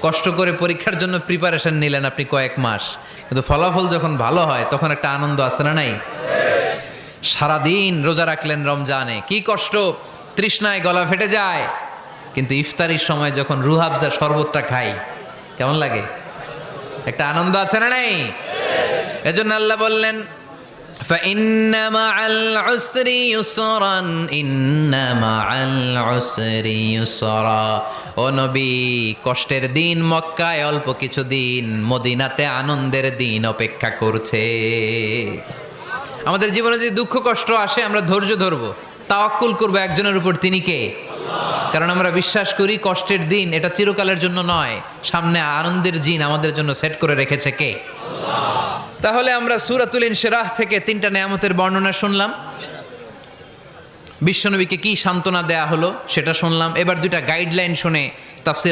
কষ্ট করে পরীক্ষার জন্য প্রিপারেশন নিলেন আপনি কয়েক মাস, কিন্তু ফলাফল যখন ভালো হয় তখন একটা আনন্দ আছে না নাই? সারাদিন রোজা রাখলেন রমজানে, কি কষ্ট, তৃষ্ণায় গলা ফেটে যায়, কিন্তু ইফতারির সময় যখন রুহাবজা শরবতটা খাই কেমন লাগে? একটা আনন্দ আছে না নাই? এজন্য আল্লাহ বললেন فإن مع العسر يسرا إن مع العسر يسرا। ও নবী, কষ্টের দিন মক্কায় অল্প কিছু দিন, মদিনাতে আনন্দের দিন অপেক্ষা করছে। আমাদের জীবনে যদি দুঃখ কষ্ট আসে আমরা ধৈর্য ধরবো, তাওয়াক্কুল করবো একজনের উপর, তিনি কে? কারণ আমরা বিশ্বাস করি কষ্টের দিন এটা চিরকালের জন্য নয়, সামনে আনন্দের দিন আমাদের জন্য সেট করে রেখেছে কে? তাহলে আমরা সূরাতুল ইনশিরাহ থেকে 3টা নেয়ামতের বর্ণনা শুনলাম, বিশ্বনবীকে কি সান্ত্বনা দেয়া হলো সেটা শুনলাম। এবার 2টা গাইডলাইন শুনে তাফসীর